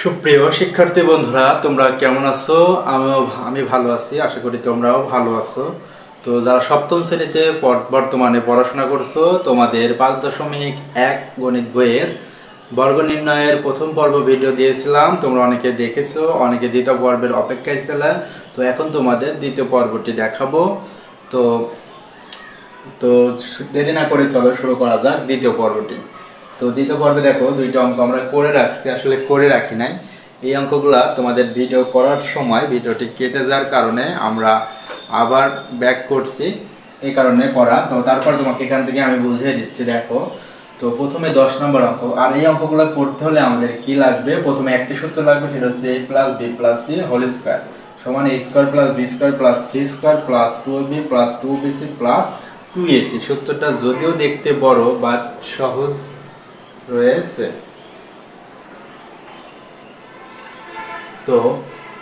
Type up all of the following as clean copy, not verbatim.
সুপ্রিয় শিক্ষার্থী বন্ধুরা, তোমরা কেমন আছো? আমি ভালো আছি, আশা করি তোমরাও ভালো আছো। তো যারা সপ্তম শ্রেণীতে বর্তমানে পড়াশোনা করছো, তোমাদের 5.1 গণিত বইয়ের বর্গ নির্ণয়ের প্রথম পর্ব ভিডিও দিয়েছিলাম। তোমরা অনেকে দেখেছো, অনেকে দ্বিতীয় পর্বের অপেক্ষায় ছিলে। তো এখন তোমাদের দ্বিতীয় পর্বটি দেখাবো। তো তো দেরি না করে চলো শুরু করা যাক দ্বিতীয় পর্বটি। তো দ্বিতীয় পর্বে দেখো, দুইটা অঙ্ক আমরা করে রাখছি, আসলে করে রাখি নাই। এই অঙ্কগুলা তোমাদের ভিডিও করার সময় ভিডিওটি কেটে যাওয়ার কারণে আমরা আবার ব্যাক করছি, এই কারণে করা। তো তারপর তোমাকে এখান থেকে আমি বুঝিয়ে দিচ্ছি। দেখো, তো প্রথমে 10 নম্বর অঙ্ক। আর এই অঙ্কগুলো করতে হলে আমাদের কি লাগবে? প্রথমে একটি সূত্র লাগবে, সেটা হচ্ছে a plus B plus C whole square সমান a square plus B square plus C square plus 2ab plus 2bc plus 2ac। সূত্রটা যদিও দেখতে বড় বাট সহজ রয়েছে। তো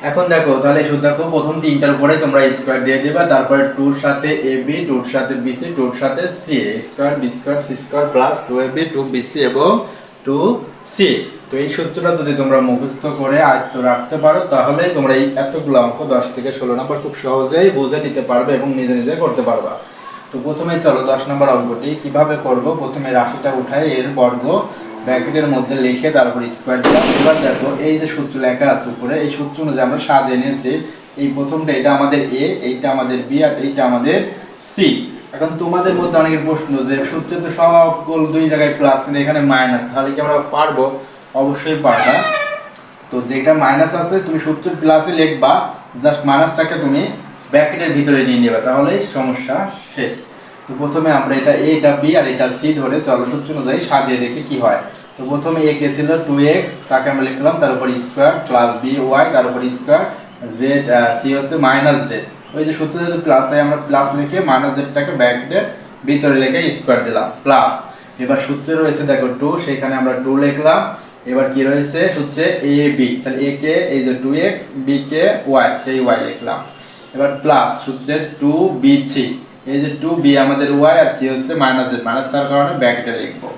এখন দেখো, তাহলে শুধু দেখো, প্রথম তিনটার উপরে তোমরা স্কোয়ার দিয়ে দিবা, তারপরে 2 এর সাথে ab, 2 এর সাথে bc, 2 এর সাথে c, square b square c square plus 2ab 2bc এবং 2c। তো এই সূত্রটা যদি তোমরা মুখস্থ করে আয়ত্ত রাখতে পারো, তাহলে তোমরা এই এতগুলো অঙ্ক 10 থেকে 16 নম্বর খুব সহজেই বুঝে নিতে পারবে এবং নিজে নিজে করতে পারবা। তো প্রথমে চলো 10 নম্বর অঙ্কটি কিভাবে করব। প্রথমে রাশিটা উঠাই, এর বর্গ ব্র্যাকেটের মধ্যে লিখে তারপর স্কোয়ার দিলাম। এবার দেখো, এই যে সূত্র লেখা আছে উপরে, এই সূত্র অনুযায়ী আমরা সাজিয়ে নিয়েছি। এই প্রথমটা, এটা আমাদের এ, এইটা আমাদের বি, আর এইটা আমাদের সি। এখন তোমাদের মধ্যে অনেকের প্রশ্ন যে সূত্রে তো সবগুলো দুই জায়গায় প্লাস, কিন্তু এখানে মাইনাস, তাহলে কি আমরা পারবো? অবশ্যই পারবা। তো যেটা মাইনাস আছে তুমি সূত্র প্লাসে লিখবা, জাস্ট মাইনাসটাকে তুমি ব্র্যাকেটের ভিতরে নিয়ে নেবে, তাহলেই সমস্যা শেষ। তো প্রথমে আমরা এটা এ, এটা বি আর এটা সি ধরে চলো সূত্র অনুযায়ী সাজিয়ে দেখি কি হয়। তো প্রথমে এ কে ছিল 2x, তাকে আমরা লিখলাম, তার উপর স্কোয়ার প্লাস বি ওয়াই, তার উপর স্কোয়ার জেড, সি হচ্ছে মাইনাস জেড। ওই যে সূত্র যদি প্লাস, তাই আমরা প্লাস লিখে মাইনাস জেডটাকে ব্র্যাকেটের ভিতরে লিখে স্কোয়ার দিলাম প্লাস। এবার সূত্রে রয়েছে দেখো 2, সেখানে আমরা 2 লিখলাম। এবার কি রয়েছে সূত্রে এ বি, তাহলে এ কে এই যে 2x, বি কে ওয়াই, সেই ওয়াই লিখলাম। এবার প্লাস সূত্রে 2bc, এই যে 2b আমাদের ওয়াই আর সি হচ্ছে মাইনাস জেড, মাইনাস তার কারণে ব্র্যাকেটে লিখবো।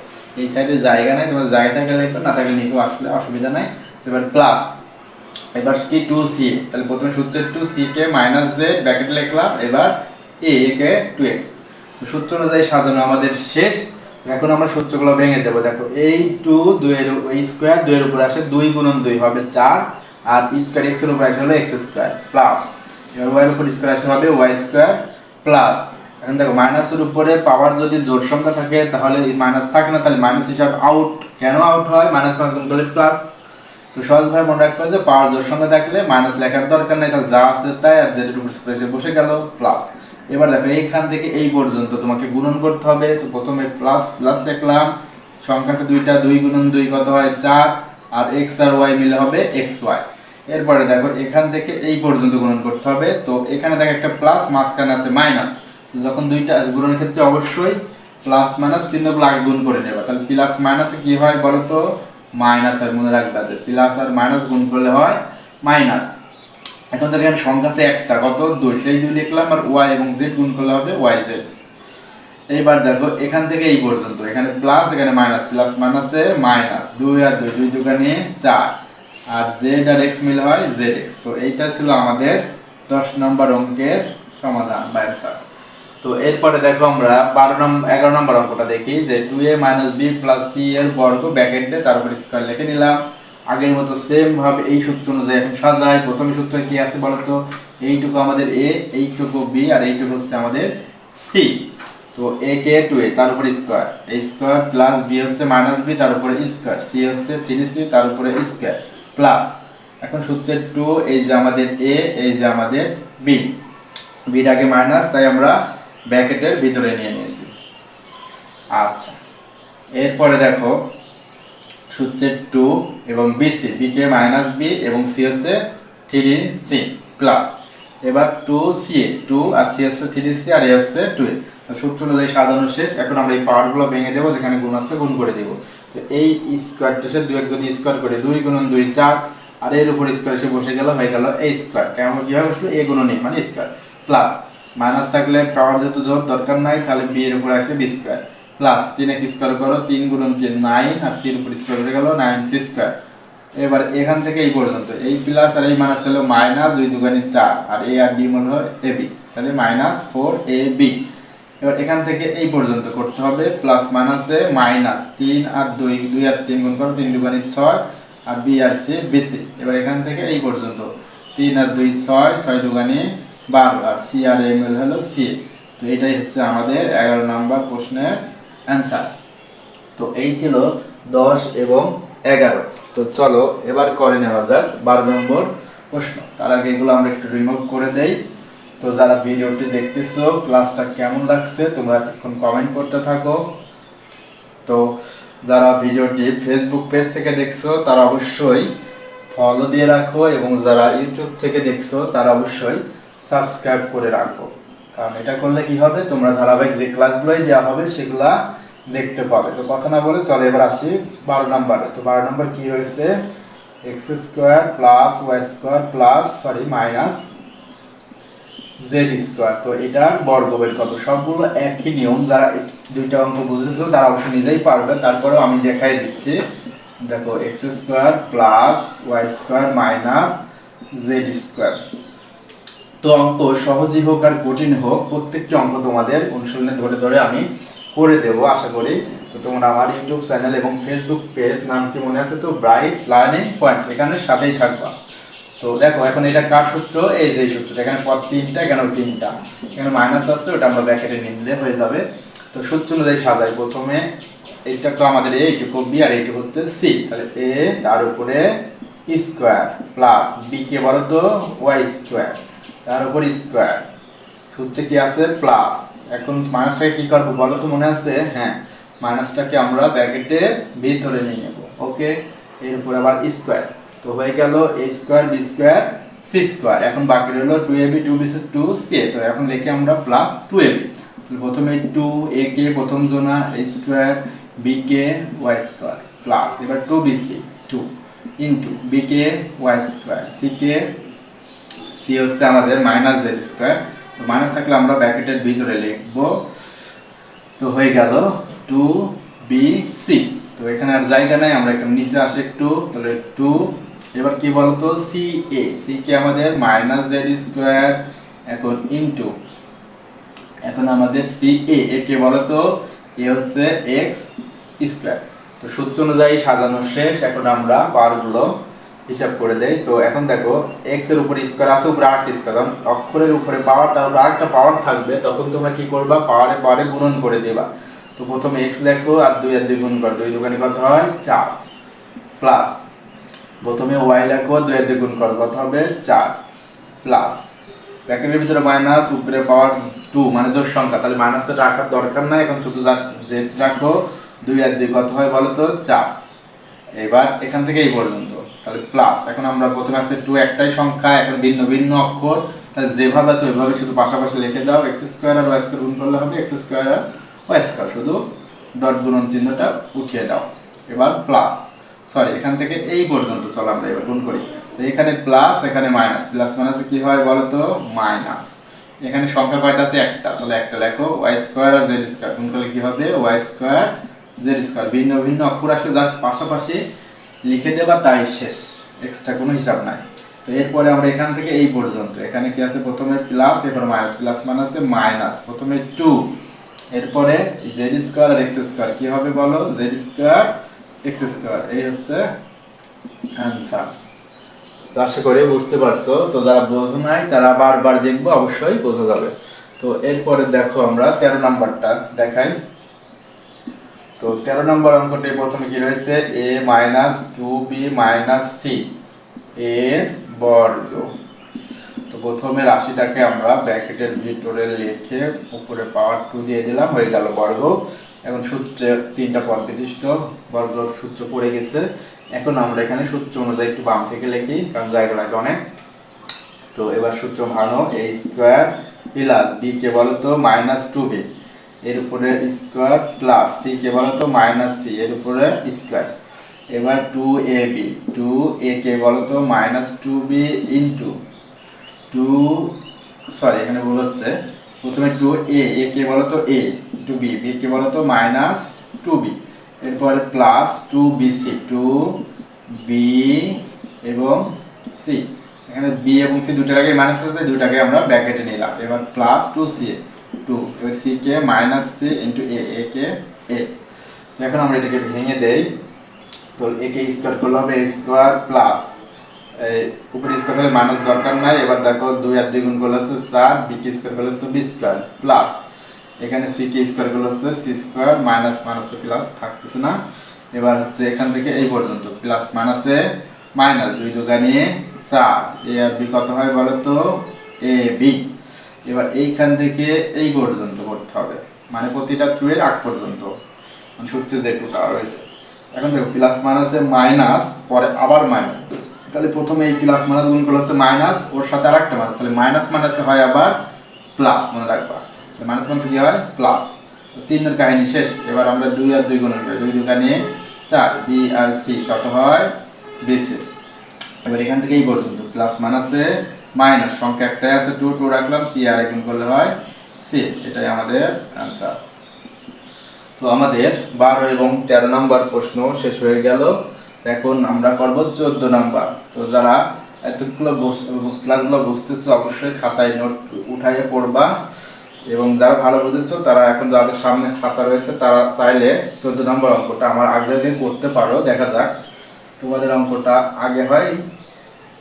এই সাইডে জায়গা নাই, তোমাদের জায়গা থাকলে লিখবে, না থাকলে নিচে আসলে অসুবিধা নাই। তো এবার প্লাস, এবার কি 2c, তাহলে প্রথমে সূত্রের 2c কে মাইনাস জেড ব্র্যাকেটে লিখলাম। এবার a কে 2x। তো সূত্র অনুযায়ী সাজানো আমাদের শেষ। এখন আমরা সূত্রগুলো ভেঙে দেবো। দেখো, এই 2 2 এর স্কোয়ার 2 এর উপর আসে, 2 গুণন 2 হবে 4, আর স্কোয়ার x এর উপর আসে হলো x স্কোয়ার প্লাস, এবার y এর উপর স্কোয়ার আসে হবে y স্কোয়ার প্লাস। এখন দেখো, মাইনাসের উপরে পাওয়ার যদি জোড় সংখ্যা থাকে তাহলে মাইনাস থাকে না, তাহলে মাইনাস হিসাব আউট। কেন আউট হয়? মাইনাস মাইনাস গুণ করলে প্লাস। তো সহজভাবে মনে রাখতে হবে যে পাওয়ার জোড় সংখ্যা থাকলে মাইনাস লেখার দরকার নেই, তাহলে যা আছে তাই, আর জেড এর উপর স্কোয়ার এসে বসে গেল প্লাস। এবার দেখো, এইখান থেকে এই পর্যন্ত তোমাকে গুণন করতে হবে। তো প্রথমে প্লাস প্লাস লিখলাম, সংখ্যা আছে দুইটা, 2 গুণন 2 কত হয় 4, আর x আর y মিলে হবে xy। এরপরে দেখো, এখান থেকে এই পর্যন্ত গুণন করতে হবে। তো এখানে দেখো একটা প্লাস, মাঝখানে আছে মাইনাস। যখন দুইটা গুণনের ক্ষেত্রে অবশ্যই প্লাস মাইনাস চিহ্নগুলো আগে গুণ করে নেবা। তাহলে প্লাস মাইনাসে কি হয় বলো তো? মাইনাস হয়। মনে রাখবা যে প্লাস আর মাইনাস গুণ করলে হয় মাইনাস। এখন তো এখানে সংখ্যা আছে একটা, কত? 2, সেই 2 লিখলাম, আর y এবং z গুণ করলে হবে yz। এইবার দেখো, এখান থেকে এই পর্যন্ত, এখানে প্লাস এখানে মাইনাস, প্লাস মাইনাসে মাইনাস, 2 আর 2, 2 দুগুণে 4, আর z আর x মিলে হয় zx। তো এইটা ছিল আমাদের 10 নম্বর অঙ্কের সমাধান বা অ্যানসার। তো এরপরে দেখো, আমরা 11 নম্বর অঙ্কটা দেখি, যে 2a - b + c এর বর্গ ব্র্যাকেটে তারপর স্কয়ার লিখে নিলাম। আগের মতো সেম ভাবে এই সূত্র অনুযায়ী এখন সাজাই। প্রথম সূত্রে কি আছে বলো তো? এইটুকু আমাদের a, এইটুকু b, আর এইটুকু হচ্ছে আমাদের c। তো a কে 2a, তার উপরে square, a square plus b হচ্ছে -b, তার উপরে স্কয়ার, c হচ্ছে 3c, তার উপরে স্কয়ার প্লাস। এখন সূত্রের 2, এই যে আমাদের a, এই যে আমাদের b, বিটাকে মাইনাস, তাই আমরা ব্র্যাকেটের ভিতরে নিয়ে নিয়েছি। আচ্ছা, এরপরে দেখো, সূত্রের 2 এবং bc, b কে -b এবং c হচ্ছে 3c প্লাস। এবার 2ca, 2 আর c হচ্ছে 3c, আর a হচ্ছে 2a। তো সূত্র অনুযায়ী সাজানো শেষ। এখন আমরা এই পাওয়ারগুলো ভেঙে দেবো, যেখানে গুণ আছে গুণ করে দেব। তো এই স্কয়ারটা সে 2 যদি স্কয়ার করে, 2 গুণন 2 4, আর এর উপর স্কয়ার এসে বসে গেল, হয়ে গেল a স্কয়ার। কেমন কিভাবে বসলো? a গুণন a মানে স্কয়ার প্লাস, মাইনাস থাকলে পাওয়ার যেহেতু জোর দরকার নাই, তাহলে b এর উপর আসে b স্কয়ার প্লাস 3 স্কয়ার করো, 3 গুণন 3 9, আর c এর উপর স্কয়ার হয়ে গেল 9c স্কয়ার এবার এখান থেকে এই পর্যন্ত এই প্লাস আর এই মাইনাস হলো মাইনাস 2 দুগুণে 4 আর এ আর বি হলো এ বি, তাহলে মাইনাস 4ab। এবার এখান থেকে এই পর্যন্ত করতে হবে প্লাস মাইনাসে মাইনাস 3 আর 2 2 আর 3 গুণ করো 3 দুগুণে 6 আর বি আর সি বিসি। এবার এখান থেকে এই পর্যন্ত 3 আর 2 6 6 দুগুণে 12 আর সি আর এম এল হলো সি। তো এটাই হচ্ছে আমাদের 11 নম্বর প্রশ্নের অ্যান্সার। তো এই ছিল 10 এবং 11। তো চলো এবার করে নেওয়া যাক 12 নম্বর প্রশ্ন। তার আগে এগুলো আমরা একটু রিমুভ করে দেই। তো যারা ভিডিওটি দেখতেছো ক্লাসটা কেমন লাগছে তোমরা এখন কমেন্ট করতে থাকো। তো যারা ভিডিওটি ফেসবুক পেজ থেকে দেখছো তারা অবশ্যই ফলো দিয়ে রাখো, এবং যারা ইউটিউব থেকে দেখছো তারা অবশ্যই সাবস্ক্রাইব করে রাখো, কারণ এটা করলে কি হবে তোমরা ধারাবাহিক যে ক্লাসগুলোই দেওয়া হবে সেগুলা দেখতে পাবে। তো কথা না বলে চলে এবার আসি 12 নম্বরে। তো 12 নম্বর কি রয়েছে, x square plus y square plus minus z square. তো এটার বর্গ বের করবো। সবগুলো একই নিয়ম, যারা দুইটা অঙ্ক বুঝেছো তারা অবশ্যই নিজেই পারবে, তারপরেও আমি দেখাই দিচ্ছি। দেখো x square plus y square minus z square. তো অঙ্ক সহজই হোক আর কঠিন হোক প্রত্যেকটি অঙ্ক তোমাদের অনুশীলনে ধরে ধরে আমি করে দেবো আশা করি। তো তোমরা আমার ইউটিউব চ্যানেল এবং ফেসবুক পেজ নাম কি মনে আছে, তো ব্রাইট লার্নিং পয়েন্ট, এখানে সাথেই থাকবা। তো দেখো এখন এটা কার সূত্র, এই যে সূত্রটা, এখানে পদ 3টা এখানে 3টা, এখানে মাইনাস আছে ওটা আমরা ব্র্যাকেটে নিলে হয়ে যাবে। তো সূত্র অনুযায়ী সাজাই, প্রথমে এইটা তো আমাদের এ, এইটুকু বি আর এইটুকু হচ্ছে সি, তাহলে এ তার উপরে স্কোয়ার প্লাস বি কে বলো তো ওয়াই স্কোয়ার তার উপর স্কোয়ার, সূত্রে কি আছে প্লাস। এখন মাইনাসটাকে কি করবো বলো তো, মনে আছে? হ্যাঁ, মাইনাসটাকে আমরা ব্র্যাকেটের ভিতরে নিয়ে নেব। ওকে, এর উপর আবার স্কোয়ার। তো হয়ে গেল A square B square C square. এখন বাকি রইল 2ab 2bc 2ca। তো এখন লিখে আমরা প্লাস 2ab। প্রথমে 2a কে প্রথম জোনা স্কোয়ার, বি কে ওয়াই স্কোয়ার প্লাস এবার 2bc 2 ইন্টু বি কে Y square, C K C হচ্ছে আমাদের মাইনাস জেড স্কোয়ার। তো মাইনাস থাকলে আমরা ব্র্যাকেটের ভিতরে লিখবো। তো হয়ে গেল 2bc। তো এখানে আর জায়গা নাই, আমরা এখানে নিচে আসি একটু, তাহলে 2 এবার কি বলতো সি এ, সি কে আমাদের মাইনাস জেড স্কোয়ার, এখন ইনটু এখন আমাদের সি এ কে বলতো এ হচ্ছে এক্স স্কোয়ার। তো সূত্র অনুযায়ী সাজানো শেষ, এখন আমরা পাওয়ারগুলো হিসাব করে দেই। তো এখন দেখো এক্স এর উপরে স্কোয়ার আছে, উপরে আরেকটা স্কোয়ার, কারণ অক্ষরের উপরে পাওয়ার তার উপরে আরেকটা পাওয়ার থাকবে, তখন তোমরা কি করবা পাওয়ারে পাওয়ারে গুণন করে দেবা। তো প্রথমে এক্স লেখো আর 2 আর 2 গুণ করো, 2 দুগুণে কত হয় 4 প্লাস প্রথমে ওয়াই লেখো 2 আর 2 গুণ করো, কত হবে 4 প্লাস ব্র্যাকেটের ভিতরে মাইনাস উপরে পাওয়ার 2 মানে জোড় সংখ্যা, তাহলে মাইনাসের রাখার দরকার নাই, এখন শুধু জাস্ট জেড রাখো। 2 আর 2 কত হয় বলো তো 4। এবার এখান থেকে এই পর্যন্ত তাহলে প্লাস, এখন আমরা প্রথমে আছে 2 একটাই সংখ্যা, এখন ভিন্ন ভিন্ন অক্ষর, তাহলে যেভাবে আছে ওইভাবে শুধু পাশাপাশি লিখে দাও। এক্স স্কোয়ার আর ওয়াই স্কোয়ার গুণ করলে হবে এক্স স্কোয়ার আর ওয়াই স্কোয়ার, শুধু ডট গুণন চিহ্নটা উঠিয়ে দাও। এবার প্লাস এখান থেকে এই পর্যন্ত চলো আমরা এবার গুণ করি। তো এখানে প্লাস এখানে মাইনাস, প্লাস মাইনাসে কি হয় বলো তো মাইনাস। এখানে সংখ্যা কয়টা আছে একটা, তাহলে একটা লেখো ওয়াই স্কোয়ার আর জেড স্কোয়ার গুণ করলে কি হবে ওয়াই স্কোয়ার জেড স্কোয়ার। ভিন্ন ভিন্ন অক্ষর আসলে জাস্ট পাশাপাশি লিখে দেবা, তাই শেষ, এক্সট্রা কোনো হিসাব নাই। তো এরপরে আমরা এখান থেকে এই পর্যন্ত, এখানে কি আছে প্রথমে প্লাস এরপর মাইনাস, প্লাস মাইনাসে মাইনাস, প্রথমে 2 এরপরে জেড স্কোয়ার আর এক্স স্কোয়ার, কি হবে বলো জেড স্কোয়ার এক্স স্কোয়ার। এই হচ্ছে অ্যান্সার। তো আশা করি বুঝতে পারছো। তো যারা বোঝো নাই তারা বারবার দেখবো, অবশ্যই বোঝা যাবে। তো এরপরে দেখো আমরা 13 নাম্বারটা দেখাই। তো 13 নম্বর অঙ্কটি প্রথমে কি রয়েছে a minus 2b minus c এর বর্গ। তো প্রথমে রাশিটাকে আমরা ব্র্যাকেটের ভিতরে লিখে উপরে পাওয়ার 2 দিয়ে দিলাম, হয়ে গেল বর্গ। এখন সূত্রে 3টা পদ বিশিষ্ট বর্গ সূত্র পড়ে গেছে। এখন আমরা এখানে সূত্র অনুযায়ী একটু বাম থেকে লিখি, কারণ জায়গা লাগে অনেক। তো এবার সূত্র ভাঙো, a স্কোয়ার প্লাস b কে বলো তো মাইনাস 2b এর উপরে স্কোয়ার প্লাস সি কে বলো তো মাইনাস সি এর উপরে স্কোয়ার। এবার 2ab 2a কে বলো তো মাইনাস 2b ইন্টু 2 এখানে ভুল হচ্ছে, প্রথমে 2a কে বলো তো a টু b কে বলো তো মাইনাস 2b এরপরে প্লাস 2bc 2 বি এবং সি। এখানে বি এবং সি দুটার আগে মাইনাস আছে, দুটাকে আমরা ব্র্যাকেটে নিলাম। এবার প্লাস 2c 2, এবার C K minus C into এ কে এ। তো এখন আমরা এটাকে ভেঙে দেই। তো এ কে স্কোয়ার করলে হবে এ স্কোয়ার প্লাস এই উপরে স্কোয়ার করলে মাইনাস দরকার নাই। এবার দেখো 2 আর 2 গুণ করলে হচ্ছে 4, বি কে স্কোয়ার করলে হচ্ছে বি স্কোয়ার প্লাস এখানে সি কে স্কোয়ার করলে হচ্ছে সি স্কোয়ার মাইনাস মাইনাসে প্লাস থাকতেছে না। এবার হচ্ছে এখান থেকে এই পর্যন্ত প্লাস মাইনাসে মাইনাস 2 দুগুণে 4, এ আর বি কত হয় বলো তো? A B. এবার এইখান থেকে এই পর্যন্ত করতে হবে, মানে প্রতিটা ট্রু এর আগ পর্যন্ত, মানে সূত্রে যে ট্রুটা রয়েছে। এখন দেখো প্লাস মাইনাসে মাইনাস, পরে আবার মাইনাস, তাহলে প্রথমে এই প্লাস মাইনাস গুণ করলে হচ্ছে মাইনাস, ওর সাথে আরেকটা মাইনাস, তাহলে মাইনাস মাইনাসে হয় আবার প্লাস, মনে রাখবা মাইনাস মাইনাসে কি হয় প্লাস। চিহ্নের কাহিনী শেষ। এবার আমরা 2 আর 2 গুণ করি, 2 দুগুণে 4, বি আর সি কত হয়? বিসি। এবার এখান থেকে এই পর্যন্ত প্লাস মাইনাসে মাইনাস, সংখ্যা একটাই আছে 2, 2 রাখলাম, সি আর গুণ করলে হয় সি। এটাই আমাদের অ্যান্সার। তো আমাদের 12 এবং 13 নম্বর প্রশ্ন শেষ হয়ে গেল। এখন আমরা করব 14 নাম্বার। তো যারা এতগুলো ক্লাসগুলো বুঝতেছো অবশ্যই খাতায় নোট উঠাইয়ে পড়বা, এবং যারা ভালো বুঝেছো তারা এখন যাদের সামনে খাতা রয়েছে তারা চাইলে 14 নম্বর অঙ্কটা আমার আগে আগে করতে পারো। দেখা যাক তোমাদের অঙ্কটা আগে হয়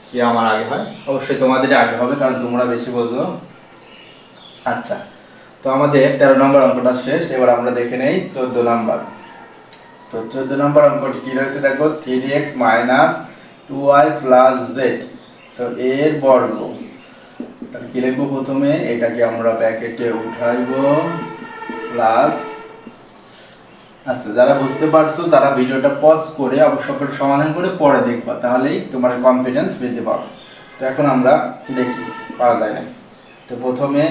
কি আমার আগে হয়। অবশ্যই তোমাদের আগে হবে, কারণ তোমরা বেশি বোঝো। আচ্ছা, তো আমাদের 13 নম্বর অঙ্কটা শেষ। এবার আমরা দেখে নেই 14 নম্বর। তো 14 নম্বর অঙ্কটি কি রয়েছে দেখো, 3x - 2y + z। তো এর বর্গ, তাহলে কি লিখবো? প্রথমে এটাকে আমরা ব্র্যাকেটে উঠাইবো প্লাস। আচ্ছা, যারা বুঝতে পারছো তারা ভিডিওটা পজ করে অবশ্যই সমাধান করে পরে দেখবা, তাহলেই তোমার কনফিডেন্স বৃদ্ধি পাবে। তো এখন আমরা দেখি পারা যায় না। তো প্রথমে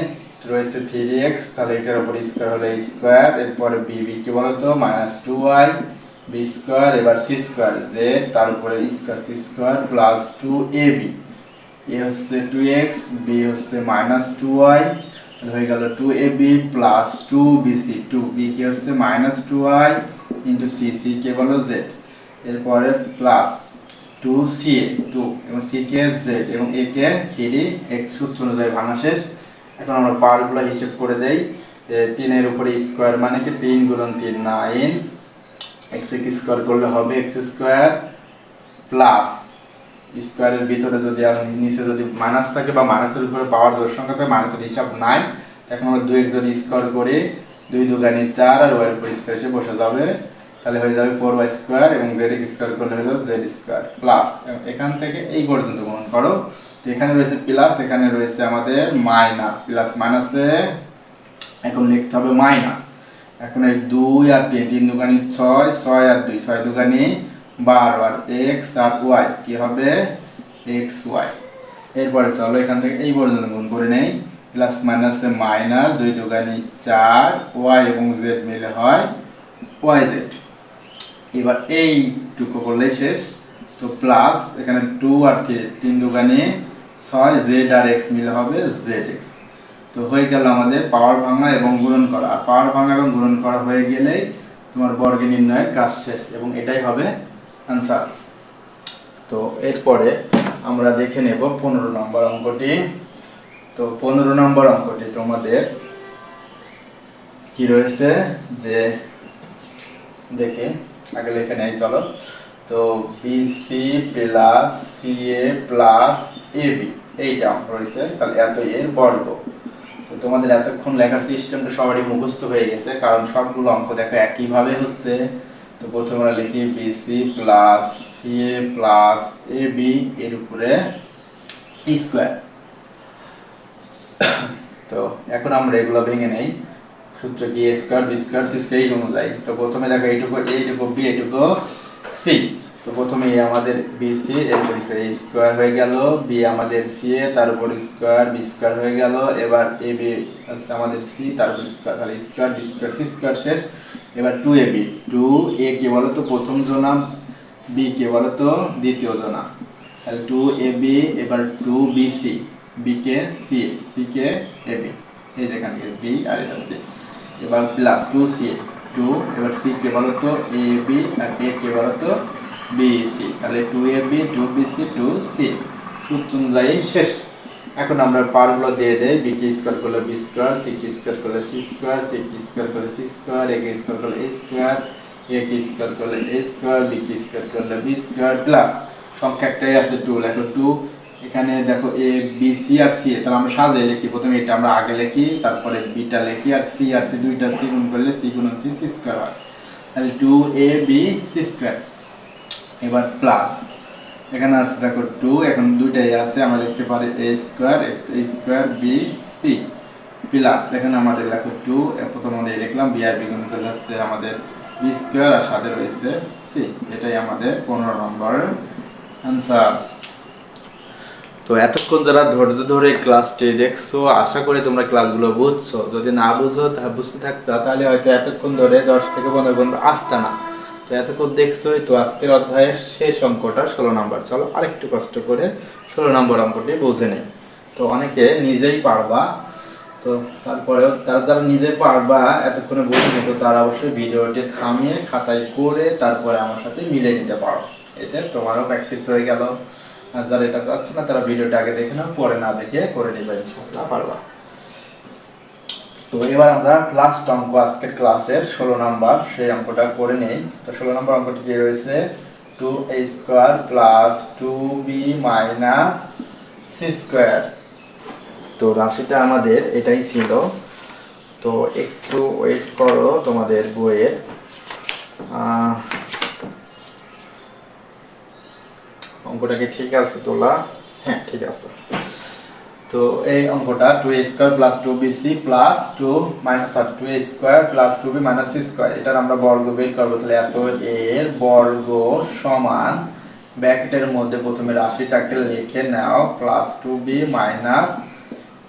রয়েছে 3x, তাহলে এটার উপর স্কয়ার হলে স্কয়ার, এরপরে b কি বলতো -2y b স্কয়ার, এবার c স্কয়ার z, তার উপরে square c square plus 2ab, a হচ্ছে 2x, b হচ্ছে -2y, তাহলে হয়ে গেল 2ab প্লাস 2bc, 2b কি হচ্ছে -2y ইনটু c, c কে বলো z, এরপরে প্লাস 2ca 2 এবং c কে z এবং a কে 3x, সূত্র অনুযায়ী ভাঙা শেষ। এখন আমরা পাওয়ারগুলো হিসাব করে দেই। 3 এর উপরে স্কয়ার মানে কি 3 গুণন 3 9, x কে স্কয়ার করলে হবে x স্কয়ার প্লাস স্কয়ারের ভিতরে যদি নিচে যদি মাইনাস থাকে বা মাইনাসের উপরে পাওয়ার জোড় সংখ্যা থাকে, মাইনাসের হিসাব নাই। এখন আমরা 2 এর যদি স্কয়ার করি 2 দুগুণে 4 আর y এর উপর স্কয়ার এসে বসে যাবে, তাহলে হয়ে যাবে 4y স্কয়ার এবং z এর স্কয়ার করলে হলো z স্কয়ার প্লাস এখান থেকে এই পর্যন্ত গুণ করো। তো এখানে রয়েছে প্লাস, এখানে রয়েছে আমাদের মাইনাস, প্লাস মাইনাসে এখন লিখতে হবে মাইনাস। এখন এই 2 আর 3, 3 দুগুণে 6, 6 আর 2, 6 দুগুণে 12, আর x আর y কি হবে xy। এরপরে চলো এখান থেকে এই পর্যন্ত গুণ করে নেই, প্লাস মাইনাসে মাইনাস, 2 দুগুণে 4, y এবং z মিলে হয় yz। এবার এইটুকু করলে শেষ। তো প্লাস এখানে 2 আর 3 দুগুণে 6, z আর x মিলে হবে zx। তো হয়ে গেল আমাদের পাওয়ার ভাঙা এবং গুণন করা। আর পাওয়ার ভাঙা এবং গুণন করা হয়ে গেলেই তোমার বর্গ নির্ণয়ের কাজ শেষ, এবং এটাই হবে আনসার। তো এরপরে আমরা দেখে নেব 15 নম্বর অঙ্কটি। তো 15 নম্বর অঙ্কটি তোমাদের কি রয়েছে যে দেখে আগে লিখে নেই চলো। তো BC plus CA plus AB এইটা অঙ্ক রয়েছে, তাহলে এত এর বর্গ। তো তোমাদের এতক্ষণ লেখার সিস্টেমটা সবারই মুখস্থ হয়ে গেছে, কারণ সবগুলো অঙ্ক দেখো একইভাবে হচ্ছে। তো প্রথমে আমরা লিখি BC plus CA plus AB এর উপরে স্কয়ার। তো এখন আমরা এগুলো ভেঙে নেই। সূত্র কি a square b square c square এই অনুযায়ী। তো প্রথমে দেখো এইটুকু b এইটুকু c। তো প্রথমে a আমাদের bc, এরপর a স্কয়ার হয়ে গেল, b আমাদের ca, তার উপর স্কয়ার b স্কয়ার হয়ে গেল। এবার ab আছে আমাদের c, তার উপর স্কয়ার, তাহলে square b square c square শেষ। এবার 2ab, 2a কে বলো তো প্রথম জোড়া, b কে বলো তো দ্বিতীয় জোড়া, তাহলে 2ab, এবার 2bc, b কে c, c কে ab, এই যেখান থেকে b আর এটা c। এবার প্লাস 2ca 2, এবার c কে বলো তো ab আর a কে বলো তো বিসি, তাহলে 2ab 2bc 2c সূত্র অনুযায়ী শেষ। এখন আমরা পাওয়ারগুলো দিয়ে দেই, b কে স্কয়ার করলে b স্কয়ার, c কে স্কয়ার করলে c স্কয়ার, c কে স্কয়ার করলে c square, a K square করলে a square, a K square করলে a square, b K square করলে b স্কয়ার প্লাস সংখ্যা একটাই আছে 2, লেখো 2। এখানে দেখো a b c R c, তাহলে আমরা সাজিয়ে লিখি, প্রথমে এটা আমরা আগে লিখি, তারপরে b টা লিখি, আর c দুইটা c গুণ করলে c গুণন c c স্কয়ার হয়, তাহলে 2ab c স্কয়ার। এবার প্লাস এখানে আসছে দেখো 2, এখন দুইটাই আছে, আমরা লিখতে পারি a square b c plus এখানে আমাদের লেখো 2, প্রথমে আমরা লিখলাম b আর b গুণ করলে হচ্ছে আমাদের b স্কয়ার আর সাথে রয়েছে c। এটাই আমাদের 15 নম্বরের आंसर। তো এতক্ষণ যারা ধৈর্য ধরে ক্লাসটি দেখছো, আশা করি তোমরা ক্লাসগুলো বুঝছো। যদি না বুঝো বুঝতে থাকতো তাহলে হয়তো এতক্ষণ ধরে 10 থেকে 15 পর্যন্ত আসতা না। তো এতক্ষণ দেখছোই, তো আজকের অধ্যায়ের শেষ অঙ্কটা 16 নম্বর। চলো আরেকটু কষ্ট করে 16 নম্বর অঙ্কটি বুঝে নেই। তো অনেকে নিজেই পারবা, তো তারপরেও তারা যারা নিজে পারবা এতক্ষণে বুঝে নিছো, তারা অবশ্যই ভিডিওটি থামিয়ে খাতায় করে তারপরে আমার সাথে মিলে নিতে পারো, এতে তোমারও প্র্যাকটিস হয়ে গেল। আর যারা এটা চাচ্ছ না তারা ভিডিওটা আগে দেখে নাও, পরে না দেখে করে নিবে, ইনশাআল্লাহ পারবা। তো এবার আমরা লাস্ট অঙ্ক আজকের ক্লাসের 16 নাম্বার, সেই অঙ্কটা করে নেই। তো 16 নম্বর অঙ্কটি কি রয়েছে, 2a square plus 2b minus c square. তো রাশিটা আমাদের এটাই ছিল। তো একটু ওয়েট করো, তোমাদের বইয়ের অঙ্কটা কি ঠিক আছে তোলা? হ্যাঁ ঠিক আছে। তো এই অঙ্কটা 2a square plus 2bc plus 2 minus 2a square plus 2b minus c square, এটার আমরা বর্গ বের করব। তাহলে এত এর বর্গ সমান ব্র্যাকেটের মধ্যে প্রথমে রাশিটাকে লিখে নাও প্লাস 2b মাইনাস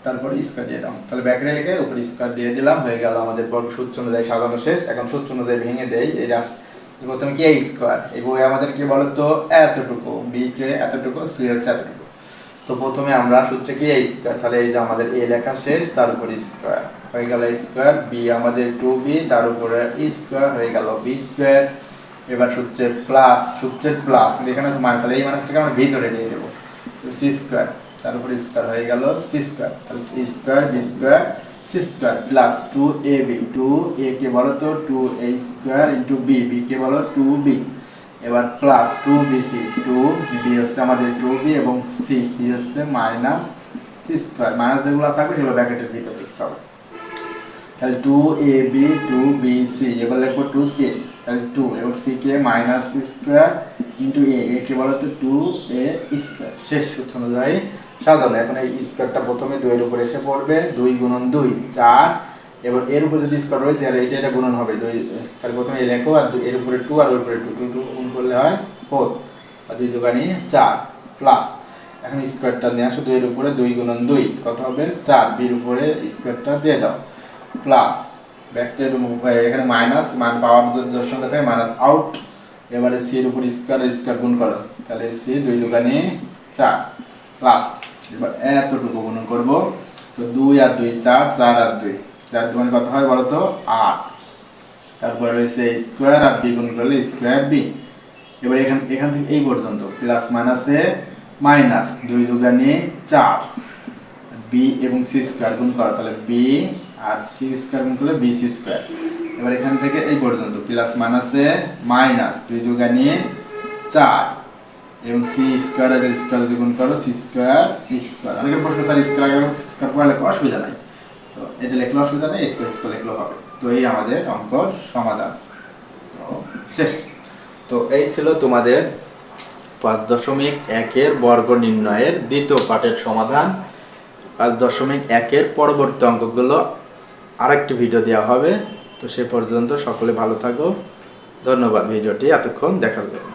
তারপর স্কয়ার দিয়ে দাও। তাহলে ব্র্যাকেটে লিখে উপরে স্কয়ার দিয়ে দিলাম, হয়ে গেল আমাদের বর্গ সূত্র অনুযায়ী সাজানো শেষ। এখন সূত্র অনুযায়ী ভেঙে দেই। এই প্রথমে কি a স্কয়ার, এই বই আমাদের কি বলতো এতটুকু, b কে এতটুকু, c হচ্ছে এতটুকু। তো প্রথমে আমরা সূত্রে কি a স্কয়ার, তাহলে এই যে আমাদের a লেখা শেষ, তার উপর স্কয়ার হয়ে গেল স্কয়ার, b আমাদের 2b, তার উপরে স্কয়ার হয়ে গেল b স্কয়ার। এবার সূত্রের প্লাস এখানে আছে মাইনাস, তাহলে এই মাইনাসটাকে আমরা ভিতরে দিয়ে দেব, c স্কয়ার, তার উপর স্কয়ার হয়ে গেল c স্কয়ার, তাহলে a square b square c square plus 2ab, 2a কে বলো তো 2a square into b, b কে বলো 2b। এবার প্লাস 2bc, 2b হচ্ছে আমাদের 2b এবং c হচ্ছে মাইনাস c স্কয়ার, মাইনাস যেগুলো থাকবে সেগুলো ব্র্যাকেটের ভিতরে লিখতে হবে। তাহলে 2ab 2bc, এবার লিখবো 2c, তাহলে 2 এবং c K minus c square into a, কে বলো তো 2a স্কয়ার। শেষ সূত্র অনুযায়ী সাজানো। এখন এই স্কয়ারটা প্রথমে 2 এর উপরে এসে পড়বে, 2 গুণন 2 4, এবার এর উপরে যদি স্কয়ার রয়েছে আর এটা গুণন হবে 2, তাহলে প্রথমে এই লেখো, আর এর উপরে 2 আর এর উপরে 2 গুণ করলে হয় 4, আর 2 দুগুণে 4 প্লাস এখন স্কয়ারটা নিয়ে আসো, 2 এর উপরে 2 গুণন 2 কত হবে 4, b এর উপরে স্কয়ারটা দিয়ে দাও প্লাস ব্র্যাকেটের এখানে মাইনাস, মান পাওয়ার যোগ সংখ্যা থাকে মাইনাস আউট। এবারে c এর উপর স্কয়ার গুণ করো, তাহলে c 2 দুগুণে 4 প্লাস এবার এতটুকু গুণ করব। তো 2 আর 2 4, 4 আর 2, 4 দুগুণে কত হয় বলো তো 8, তারপর রয়েছে স্কয়ার আর b গুণ করলে স্কয়ার b। এবার এখান থেকে এই পর্যন্ত প্লাস মাইনাসে মাইনাস, 2 দুগুণে 4, b এবং c স্কয়ার গুণ করো, তাহলে b আর c স্কয়ার গুণ করলে bc স্কয়ার। এবার এখান থেকে এই পর্যন্ত প্লাস মাইনাসে মাইনাস, 2 দুগুণে 4 এবং c স্কয়ার আর স্কয়ার গুণ করো c স্কয়ার স্কয়ার। অনেকের প্রশ্ন স্যার স্কয়ার আর স্কয়ার পড়লে অসুবিধা নাই, তো এটা লিখলে অসুবিধা নেই, স্কয়ার স্কয়ার লিখলেও হবে। তো এই আমাদের অঙ্কর সমাধান। তো শেষ। তো এই ছিল তোমাদের 5.1 এর বর্গ নির্ণয়ের দ্বিতীয় পাঠের সমাধান। 5.1 এর পরবর্তী অঙ্কগুলো আরেকটি ভিডিও দেওয়া হবে। তো সে পর্যন্ত সকলে ভালো থাকো। ধন্যবাদ ভিডিওটি এতক্ষণ দেখার জন্য।